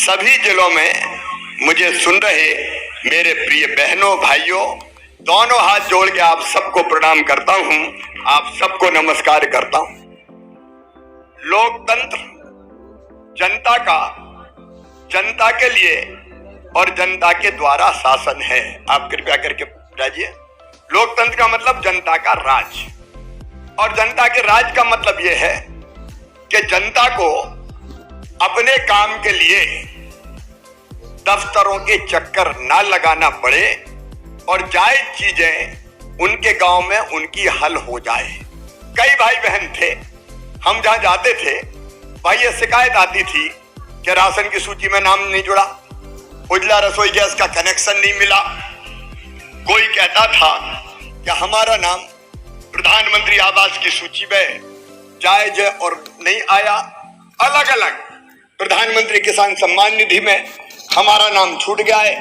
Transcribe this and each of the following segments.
सभी जिलों में मुझे सुन रहे मेरे प्रिय बहनों भाइयों, दोनों हाथ जोड़ के आप सबको प्रणाम करता हूं, आप सबको नमस्कार करता हूं। लोकतंत्र जनता का, जनता के लिए और जनता के द्वारा शासन है। आप कृपया करके राजिए। लोकतंत्र का मतलब जनता का राज, और जनता के राज का मतलब यह है कि जनता को अपने काम के लिए दफ्तरों के चक्कर ना लगाना पड़े और जायज चीजें उनके गांव में उनकी हल हो जाए। कई भाई बहन थे, हम जहां जाते थे भाई ये शिकायत आती थी कि राशन की सूची में नाम नहीं जुड़ा, उजला रसोई गैस का कनेक्शन नहीं मिला। कोई कहता था कि हमारा नाम प्रधानमंत्री आवास की सूची में जायज है और नहीं आया। अलग अलग प्रधानमंत्री किसान सम्मान निधि में हमारा नाम छूट गया है,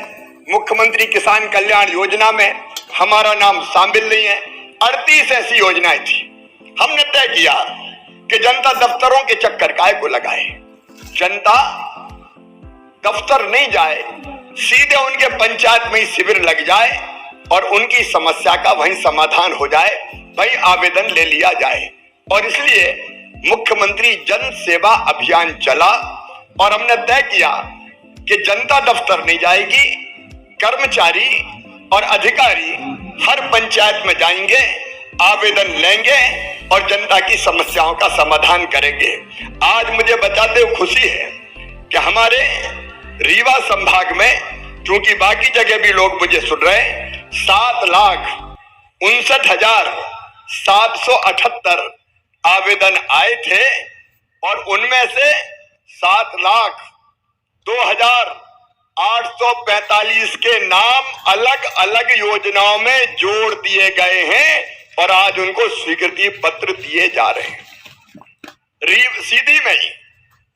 मुख्यमंत्री किसान कल्याण योजना में हमारा नाम शामिल नहीं है। 38 ऐसी योजनाएं थी। हमने तय किया कि जनता दफ्तरों के चक्कर काहे को लगाए, जनता दफ्तर नहीं जाए, सीधे उनके पंचायत में ही शिविर लग जाए और उनकी समस्या का वहीं समाधान हो जाए, वहीं आवेदन ले लिया जाए। और इसलिए मुख्यमंत्री जन सेवा अभियान चला और हमने तय किया कि जनता दफ्तर नहीं जाएगी, कर्मचारी और अधिकारी हर पंचायत में जाएंगे, आवेदन लेंगे और जनता की समस्याओं का समाधान करेंगे। आज मुझे बताते हुए खुशी है कि हमारे रीवा संभाग में, क्योंकि बाकी जगह भी लोग मुझे सुन रहे हैं, 7,59,778 आवेदन आए थे और उनमें से 7,02,845 के नाम अलग अलग योजनाओं में जोड़ दिए गए हैं और आज उनको स्वीकृति पत्र दिए जा रहे हैं।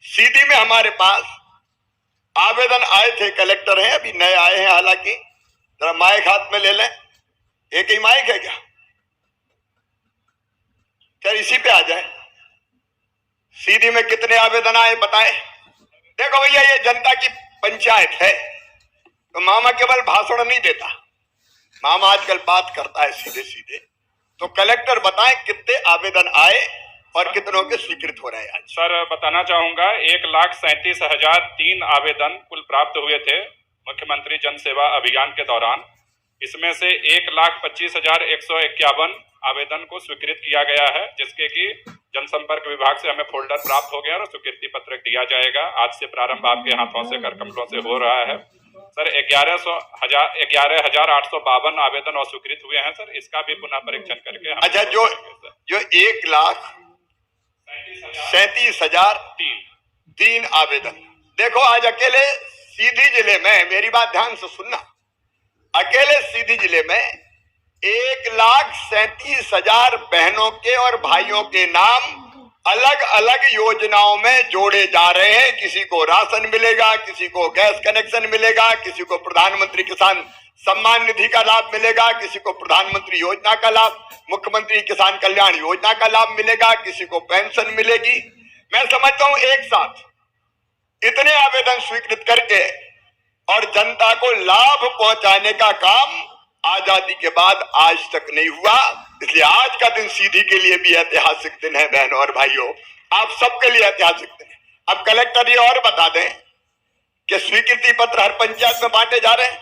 सीधी में हमारे पास आवेदन आए थे, कलेक्टर हैं, अभी नए आए हैं, हालांकि जरा माइक हाथ में ले लें। एक ही माइक है क्या? क्या इसी पे आ जाए? सीधी में कितने आवेदन आए बताएं। देखो भैया, ये जनता की पंचायत है तो मामा केवल भाषण नहीं देता, मामा आजकल बात करता है सीधे सीधे। तो कलेक्टर बताएं कितने आवेदन आए और कितनों के स्वीकृत हो रहे हैं आज। सर बताना चाहूंगा 1,37,003 आवेदन कुल प्राप्त हुए थे मुख्यमंत्री जन सेवा अभियान के दौरान। इसमें से 1,25,151 आवेदन को स्वीकृत किया गया है, जिसके कि जनसंपर्क विभाग से हमें फोल्डर प्राप्त हो गया और स्वीकृति पत्र दिया जाएगा। आज से प्रारंभ आपके हाथों से, कर कमलों से हो रहा है। सर 11,852 आवेदन और स्वीकृत हुए हैं सर, इसका भी पुनः परीक्षण करके हम अच्छा, जो 1,37,003 आवेदन, देखो आज अकेले सीधी जिले में, मेरी बात ध्यान से सुनना, अकेले सीधी जिले में 1,37,000 बहनों के और भाइयों के नाम अलग अलग योजनाओं में जोड़े जा रहे हैं। किसी को राशन मिलेगा, किसी को गैस कनेक्शन मिलेगा, किसी को प्रधानमंत्री किसान सम्मान निधि का लाभ मिलेगा, किसी को प्रधानमंत्री योजना का लाभ, मुख्यमंत्री किसान कल्याण योजना का लाभ मिलेगा, किसी को पेंशन मिलेगी। मैं समझता हूं एक साथ इतने आवेदन स्वीकृत करके और जनता को लाभ पहुंचाने का काम आजादी के बाद आज तक नहीं हुआ। इसलिए आज का दिन सीधी के लिए भी ऐतिहासिक दिन है बहनों और भाइयों, आप सबके लिए ऐतिहासिक दिन है। अब कलेक्टर ये और बता दें कि स्वीकृति पत्र हर पंचायत में बांटे जा रहे हैं।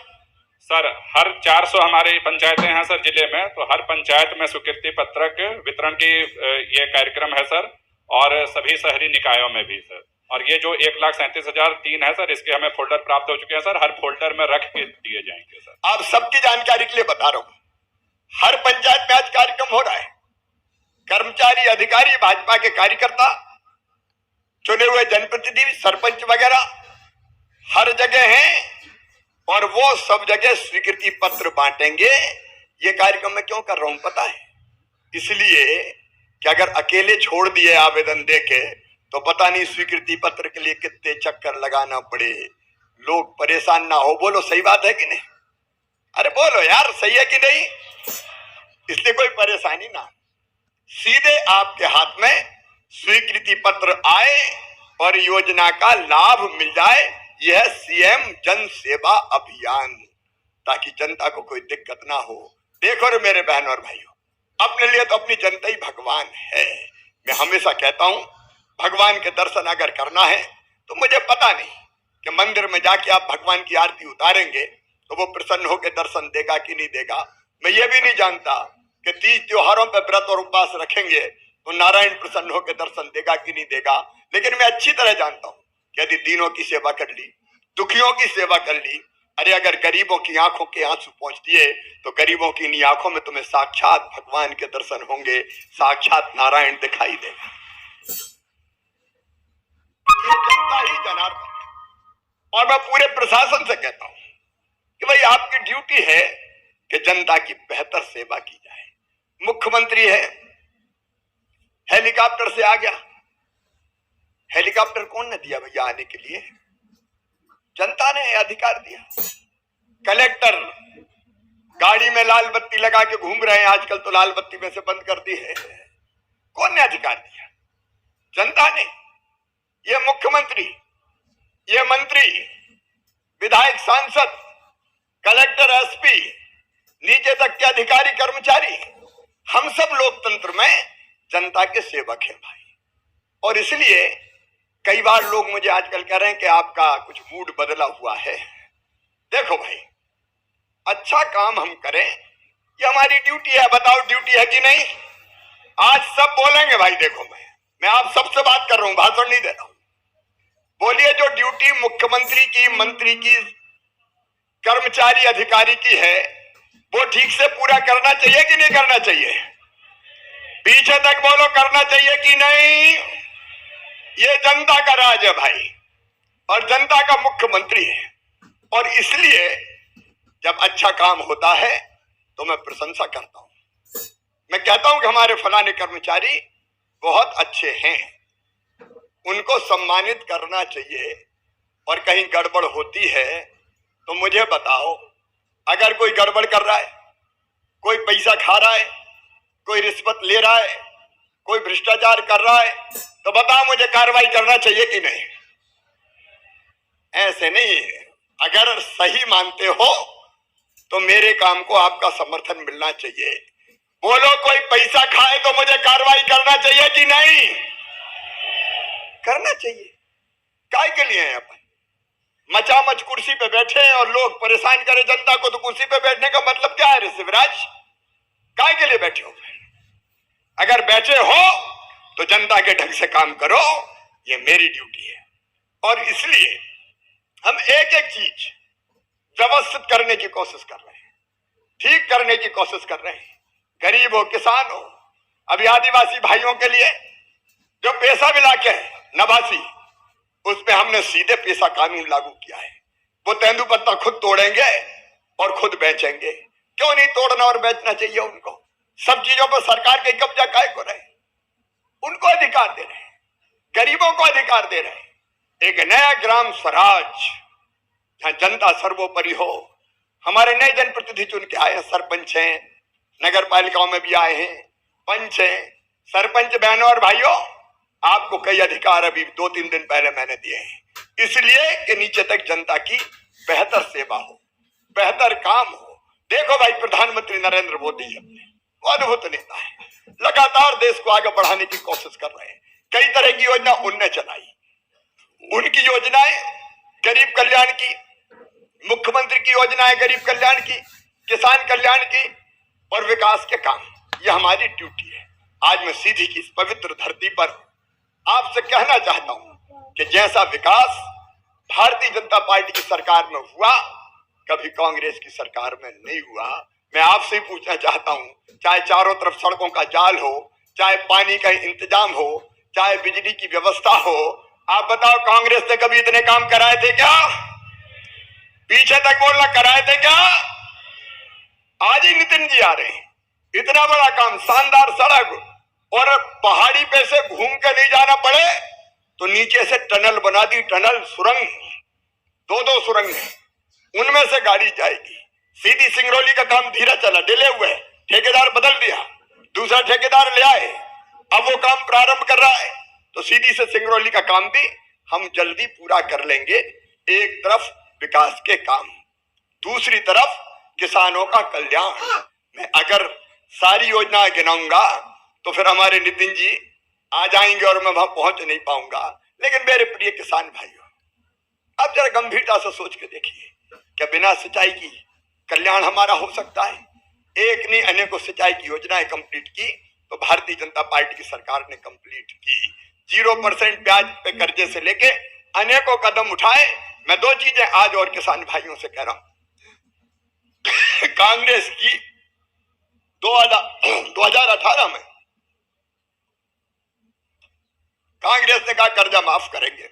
सर हर 400 हमारी पंचायतें हैं सर जिले में, तो हर पंचायत में स्वीकृति पत्रक वितरण की ये कार्यक्रम है सर, और सभी शहरी निकायों में भी सर। और ये जो 1,37,003 है सर, इसके हमें फोल्डर प्राप्त हो चुके हैं सर, हर फोल्डर में रख के दिए जाएंगे सर। आप सबकी जानकारी के लिए बता रहा हूं, हर पंचायत में आज कार्यक्रम हो रहा है। कर्मचारी, अधिकारी, भाजपा के कार्यकर्ता, चुने हुए जनप्रतिनिधि, सरपंच वगैरह हर जगह हैं और वो सब जगह स्वीकृति पत्र बांटेंगे। ये कार्यक्रम मैं क्यों कर रहा हूं पता है? इसलिए कि अगर अकेले छोड़ दिए आवेदन देके तो पता नहीं स्वीकृति पत्र के लिए कितने चक्कर लगाना पड़े, लोग परेशान ना हो। बोलो सही बात है कि नहीं? अरे बोलो यार, सही है कि नहीं? इसलिए कोई परेशानी ना, सीधे आपके हाथ में स्वीकृति पत्र आए और योजना का लाभ मिल जाए, यह सीएम जन सेवा अभियान, ताकि जनता को कोई दिक्कत ना हो। देखो रे मेरे बहन और भाइयों, अपने लिए तो अपनी जनता ही भगवान है। मैं हमेशा कहता हूं, भगवान के दर्शन अगर करना है तो मुझे पता नहीं कि मंदिर में जाके आप भगवान की आरती उतारेंगे तो वो प्रसन्न होकर दर्शन देगा कि नहीं देगा। मैं ये भी नहीं जानता कि 30 त्योहारों पर व्रत और उपवास रखेंगे तो नारायण प्रसन्न होकर दर्शन देगा कि नहीं देगा। लेकिन मैं अच्छी तरह जानता हूं कि यदि दीनों की सेवा कर ली, दुखियों की सेवा कर ली, अरे अगर गरीबों की आंखों के आंसू पहुंच दिए तो गरीबों की इन आंखों में तुम्हें साक्षात भगवान के दर्शन होंगे, साक्षात नारायण दिखाई देगा। ये जनता ही जनार्दन है। और मैं पूरे प्रशासन से कहता हूं कि भाई आपकी ड्यूटी है कि जनता की बेहतर सेवा की जाए। मुख्यमंत्री है, हेलीकॉप्टर से आ गया। हेलीकॉप्टर कौन ने दिया भैया आने के लिए? जनता ने अधिकार दिया। कलेक्टर गाड़ी में लाल बत्ती लगा के घूम रहे हैं, आजकल तो लाल बत्ती में से बंद कर दी है। कौन ने अधिकार दिया? जनता ने। ये मुख्यमंत्री, ये मंत्री, विधायक, सांसद, कलेक्टर, एसपी, नीचे तक के अधिकारी, कर्मचारी, हम सब लोकतंत्र में जनता के सेवक हैं भाई। और इसलिए कई बार लोग मुझे आजकल कह रहे हैं कि आपका कुछ मूड बदला हुआ है। देखो भाई, अच्छा काम हम करें, ये हमारी ड्यूटी है। बताओ ड्यूटी है कि नहीं? आज सब बोलेंगे भाई। देखो मैं आप सबसे बात कर रहा हूं, भाषण नहीं दे रहा हूं। बोलिए, जो ड्यूटी मुख्यमंत्री की, मंत्री की, कर्मचारी, अधिकारी की है, वो ठीक से पूरा करना चाहिए कि नहीं करना चाहिए? पीछे तक बोलो, करना चाहिए कि नहीं? ये जनता का राज है भाई, और जनता का मुख्यमंत्री है। और इसलिए जब अच्छा काम होता है तो मैं प्रशंसा करता हूं। मैं कहता हूं कि हमारे फलाने कर्मचारी बहुत अच्छे हैं, उनको सम्मानित करना चाहिए। और कहीं गड़बड़ होती है तो मुझे बताओ। अगर कोई गड़बड़ कर रहा है, कोई पैसा खा रहा है, कोई रिश्वत ले रहा है, कोई भ्रष्टाचार कर रहा है, तो बताओ मुझे कार्रवाई करना चाहिए कि नहीं? ऐसे नहीं। अगर सही मानते हो तो मेरे काम को आपका समर्थन मिलना चाहिए। बोलो, कोई पैसा खाए तो मुझे कार्रवाई करना चाहिए कि नहीं? करना चाहिए। काय के लिए हैं अपन? मचामच कुर्सी पे बैठे हैं और लोग परेशान करें जनता को, तो कुर्सी पे बैठने का मतलब क्या है रे शिवराज? काय के लिए बैठे हो? अगर बैठे हो तो जनता के ढंग से काम करो, ये मेरी ड्यूटी है। और इसलिए हम एक एक चीज व्यवस्थित करने की कोशिश कर रहे हैं, ठीक करने की कोशिश कर रहे हैं। गरीब हो, किसान हो, अभी आदिवासी भाइयों के लिए जो पैसा मिला के नवासी, उसमें हमने सीधे पैसा कानून लागू किया है। वो तेंदुपत्ता खुद तोड़ेंगे और खुद बेचेंगे। क्यों नहीं तोड़ना और बेचना चाहिए उनको? सब चीजों पर सरकार के कब्जा काहे को रहे? उनको अधिकार दे रहे हैं, गरीबों को अधिकार दे रहे हैं। एक नया ग्राम स्वराज जहां जनता सर्वोपरि हो। हमारे नए जनप्रतिनिधि चुन के आए हैं, सरपंच हैं, नगर पालिकाओं में भी आए हैं, पंच हैं। सरपंच बहनों और भाइयों, आपको कई अधिकार अभी 2-3 दिन पहले मैंने दिए हैं, इसलिए कि नीचे तक जनता की बेहतर सेवा हो, बेहतर काम हो। देखो भाई, प्रधानमंत्री नरेंद्र मोदी अपने अद्भुत नेता है, लगातार देश को आगे बढ़ाने की कोशिश कर रहे हैं। कई तरह की योजना उनने चलाई। उनकी योजनाएं गरीब कल्याण की, मुख्यमंत्री की योजनाएं गरीब कल्याण की, किसान कल्याण की और विकास के काम, यह हमारी ड्यूटी है। आज मैं सीधी की इस पवित्र धरती पर आपसे कहना चाहता हूं कि जैसा विकास भारतीय जनता पार्टी की सरकार में हुआ, कभी कांग्रेस की सरकार में नहीं हुआ। मैं आपसे ही पूछना चाहता हूं, चाहे चारों तरफ सड़कों का जाल हो, चाहे पानी का इंतजाम हो, चाहे बिजली की व्यवस्था हो, आप बताओ कांग्रेस ने कभी इतने काम कराए थे क्या? पीछे तक बोलना, कराए थे क्या? आज ही नितिन जी आ रहे हैं, इतना बड़ा काम, शानदार सड़क, और पहाड़ी पे से घूम के नहीं जाना पड़े तो नीचे से टनल बना दी, टनल, सुरंग, 2-2 सुरंग है, उनमें से गाड़ी जाएगी। सीधी सिंगरौली का काम धीरे चला, डिले हुए, ठेकेदार बदल दिया, दूसरा ठेकेदार ले आए, अब वो काम प्रारंभ कर रहा है। तो सीधी से सिंगरौली का काम भी हम जल्दी पूरा कर लेंगे। एक तरफ विकास के काम, दूसरी तरफ किसानों का कल्याण। मैं अगर सारी योजनाएं गिनाऊंगा तो फिर हमारे नितिन जी आ जाएंगे और मैं वहां पहुंच नहीं पाऊंगा। लेकिन मेरे प्रिय किसान भाइयों, अब जरा गंभीरता से सोच के देखिए, क्या बिना सिंचाई की कल्याण हमारा हो सकता है? एक नहीं अनेकों सिंचाई की योजनाएं कंप्लीट की तो भारतीय जनता पार्टी की सरकार ने कंप्लीट की। 0% ब्याज पे कर्जे से लेके अनेकों कदम उठाए। मैं दो चीजें आज और किसान भाइयों से कह रहा हूं। कांग्रेस की 2018 में कांग्रेस ने कहा कर्जा माफ करेंगे,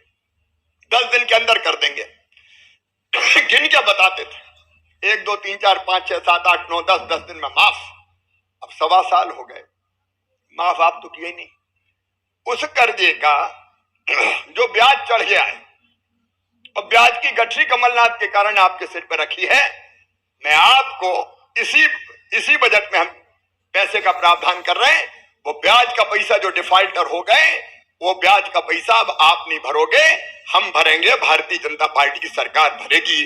10 दिन के अंदर कर देंगे। गिन के बताते थे 1 2 3 4 5 6 7 8 9 10 दिन में माफ। अब 1.25 साल हो गए, माफ आप तो किए नहीं। उस कर्जे का जो ब्याज चढ़ गया है और ब्याज की गठरी कमलनाथ के कारण आपके सिर पर रखी है, मैं आपको इसी बजट में हम पैसे का प्रावधान कर रहे हैं। वो ब्याज का पैसा जो डिफॉल्टर हो गए, वो ब्याज का पैसा अब आप नहीं भरोगे, हम भरेंगे, भारतीय जनता पार्टी की सरकार भरेगी।